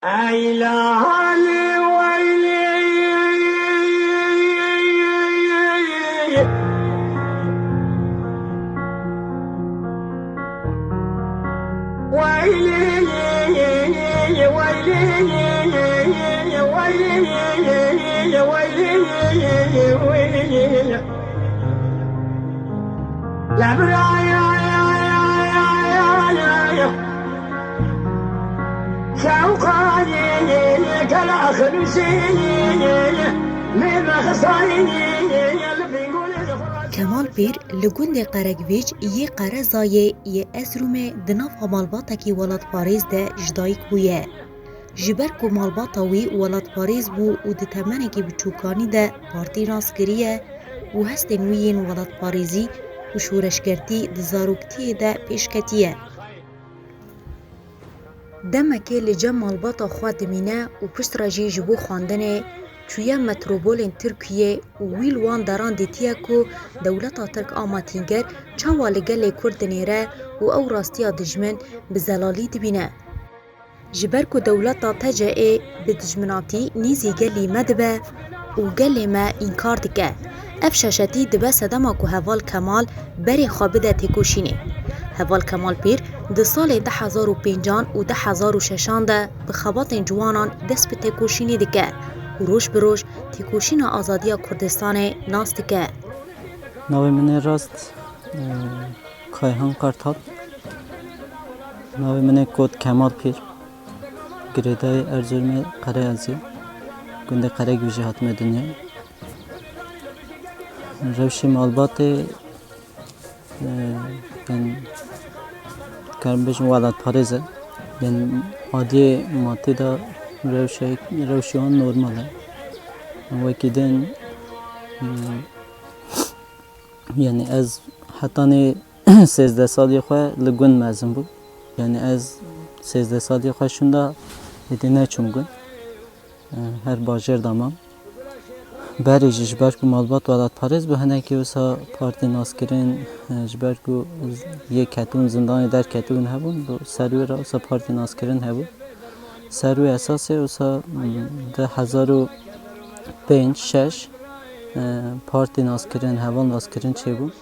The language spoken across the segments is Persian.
عيلاني ويلي ويلي ويلي لا برايا شوقاني كلا خلوسيني من خصايني کمال پیر لگوند قرگویج یه قرزای یه اسرومه دناف مالباتا کی ولاد پاریز ده جدایک بویه. جبر کو مالباتا وی ولاد پاریز بو و ده تمنه که بچوکانی ده پارتی ناسکریه و هستن ویین ولاد پاریزی و شورشگرتی ده زاروکتی ده پیشکتیه. دمکه لجم مالباتا خواه دمینه و پشت راجی جبو خواندنه چویا متروپولین ترکیه و ویل وان دران دیتیه که دولتا ترک آماتینگر چاوا لگل کردنیره و او راستیا دجمن بزلالی دبینه. جبر که دولتا تجعه بدجمناتی نیزی گلی مدبه و گلی ما انکار دکه. افشاشتی دبه صدما که هوال کمال بری خوابده تکوشینه. هوال کمال پیر ده سال 2005 و 2006 ده به خبات جوانان دست به تکوشینی دکه. و روش بروش تکوشین آزادی کردستان ناس دکه. ناوی من راست کایهان کرتاد. ناوی من کود کمال پیر. گریدای ارزورم قره ازی. گنده قره گوشی حتم دنیا. روشی مالبات کرم بشم ولاد پاریزه. یعنی عادی ماتی دا روشیان نورماله. وکی دن یعنی از حتی 13 سالی خواه لگون مزم بود. یعنی از 13 سالی خواه شونده دیده نچون گون. هر باجر دامم. بری جبر کو مالبات ولاد پاریز به هنگی وسا پارتی ناسکرین جبر کو یک کتون زندانی در کتون هبون دو سروی را وسا پارتی ناسکرین هبون سروی اساسی وسا 2005-6 پارتی ناسکرین هبون ناسکرین چه بود؟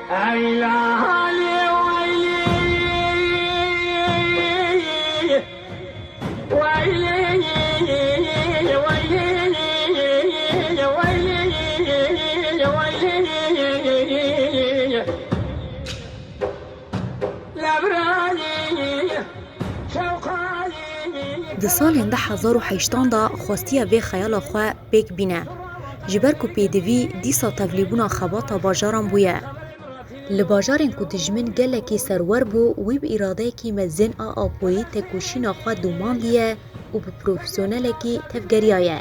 عيلاني ده سال 2008 دا خواستیه وی خیال خواه بیک بینه. جبر کو پیدوی دیسا تفلیبونا خباتا باجاران بویه. لباجارین کو دجمن گله کی سرور بو وی به اراده کی مزن آپوی تکوشینا خوا دوماندیه و به پروفیسیونل کی تفگریایه.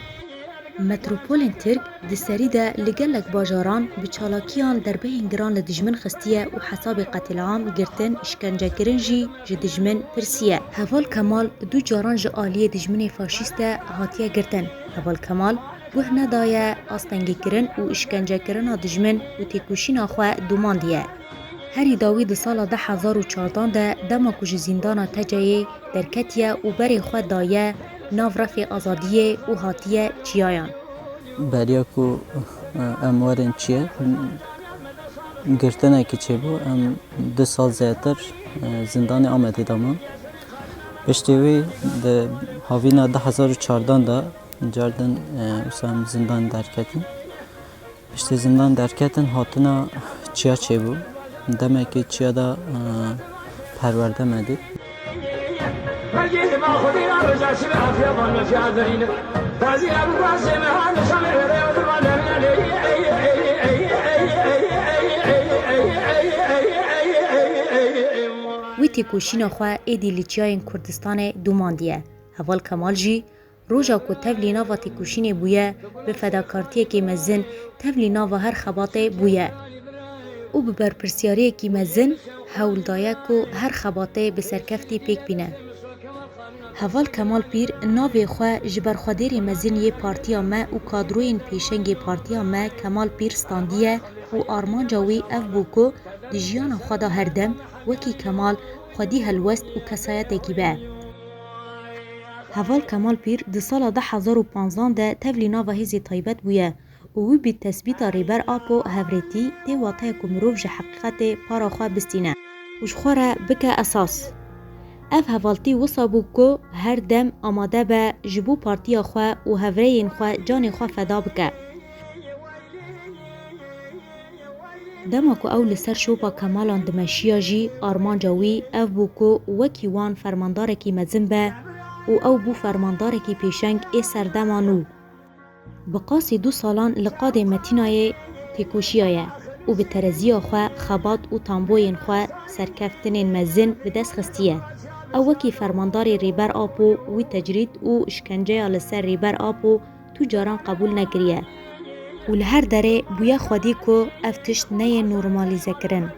متروپولین ترک دسری ده لگلک باجاران به چالاکیان در به انگران لدجمن خستیه و حساب قتل عام گرتن اشکنجه کرن جی دجمن پرسیه. هوال کمال دو جاران جعالی دجمن فاشیست هاتیه گرتن. هوال کمال گوه ندایه آستنگی کرن و اشکنجه کرن دجمن و تکوشین خواه دوماندیه. هری داوی ده سال 2014 ده دما کج زندان تجایه در کتیه و بری خواه دایه ناو رفع آزادیه و هاتیه چیایان. بریا کو اموارن چیه؟ گرتنه که چه بو ام 2 سال زیادتر زندان آمده دامن. پشتیوی ده هاوینا 2014 ده جاردن وسام زندان درکتن. پشت زندان درکتن هاتنا چیا چه بو؟ دمه که چیا دا پرورده مدید. وی تکوشین خواه ایدی لیچیاین کردستان دوماندیه. هوال کمال جی روژا کو تفلی ناوا تکوشین بویه به فداکارتی که مزن تفلی ناوا هر خباته بویه. او به برپرسیاری که مزن حول دایه که هر خباته به سرکفتی پیک بینه. هوال کمال پیر ناوی خو جبر خودیر مزین پارتیا ما و کادروین پیشنگ پارتیا ما کمال پیر ستاندیه و آرمانجاوی اف بوکو دی جیان خدا هردم وکی کمال خودی هلوست و کسایت اکیبه. هوال کمال پیر دی سال 2015 ده تولی ناو هیزی تایبت بویه و وی بی تثبیت ریبر آپو هفریتی دی واته کمروف جه حقیقت پارا خواه بستینه وش خوره بکه اساس. اف هوالتی وصابو کو هر دم آماده به جبو پارتیا خواه و هفرین خواه جان خواه فدا بکه. دما کو او لسر شوپا کمالان دمشیا جی آرمان جاوی اف بو کو وکی وان فرمانداره کی مزن به و او بو فرمانداره کی پیشنگ ای سردمانو. بقاسی 2 سالان لقاد متینای تکوشیایه و به ترزیا خواه خبات و تامبوین خواه سرکفتنین مزن به دست خستیه. او وکی فرمانداری ریبر آپو وی تجرید و اشکنجه لسر ریبر آپو تو جاران قبول نکریه. و لهر داره بویا خودی که افتشت نه نورمالیزه کرن.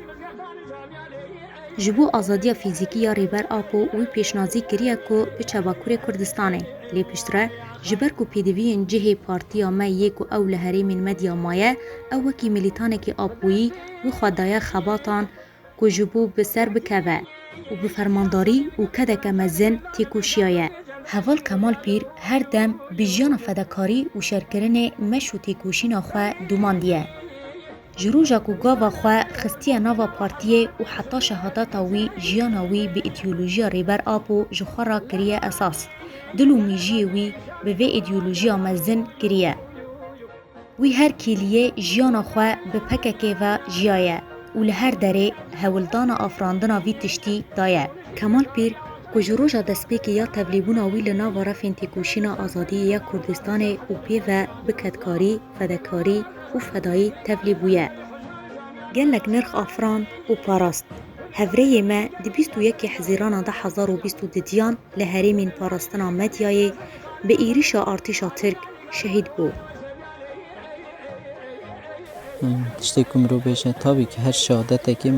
جبو آزادی فیزیکی یا ریبر آپو وی پیشنازی کریه که به چباکور کردستانه. لی پشتره جبر کو پیدوین جهه پارتیا ما یکو او لهری من مدیا مایه او وکی ملیتانه که آپویی و خدای خباتان که جبو بسر بکوه و به فرمانداری و کدک مزن تیکوشیایه. هوال کمال پیر هر دم بجیان فدکاری و شرکرن مش و تیکوشین خواه دوماندیه. جروجا کو گاوا خواه خستیه ناوا پارتیه و حتی شهاداتاوی جیاناوی به ایدئولوژیا ریبر آپو جخورا کریه اساس. دلو میجیه وی به وی ایدئولوژیا مزن کریه. وی هر کلیه جیانا خواه به پککه و جیایه. و لهر داره هولدان آفراندنا وی تشتی دایه. کمال پیر کجروجا دسپیک یا تبلیبونا وی لنا و رفین تیکوشینا آزادی یا کردستان و پی و بکدکاری، فدکاری و فدایی تبلیبویه. گلک نرخ آفراند و پاراست. هفره ما دی 21 حزیران 2022 لحریم پاراستنا مدیای به ایریشا ارتشا ترک شهید بود. تشتی کم رو بیشه تابی که هر شهادت که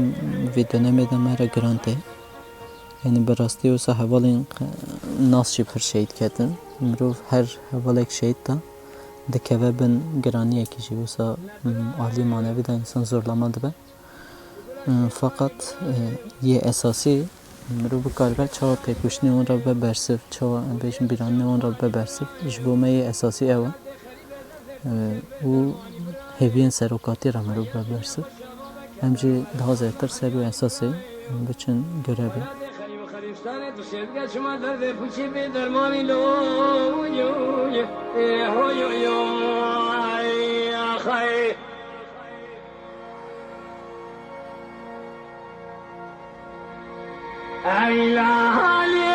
ویدیو نمیده مرا گرانته یعنی براستی و حوال این ناس چی پر شهید کردن مروف هر حوال یک شهید تا دکوه بن گرانی یکی چی بسا عالی مانوی دا انسان زورلما ده فقط یه اساسی مروف کارگر چه تکوشنی اون را ببرسف چه بیشن بیرانی اون را ببرسف جبومه یه اساسی اون و هیوین سروکاتی را مروف ببرسف همجی ده زیتر سرو اساسی بچن گربه تو شد شما درد پوچی به درمانی لو خی ایلالی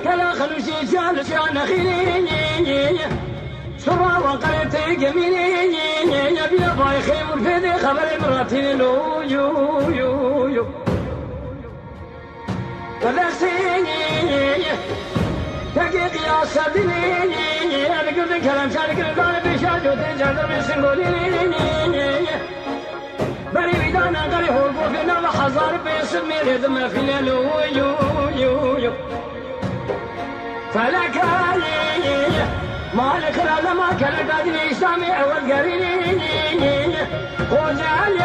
كلا خلوشي جال شان خيني سرا وقلت جميني يا بلا باي خيم الفدي خبر مراتين لو يو ودسيني تقيق يا سدني انا قلت كلام شارك البال بشاج وتنجر بسنقولي بري بدانا قري هو فينا وحزار بيسم ميرد ما فينا لو يو فلك مالك لا ما كان قادني سامع والقريني وجعل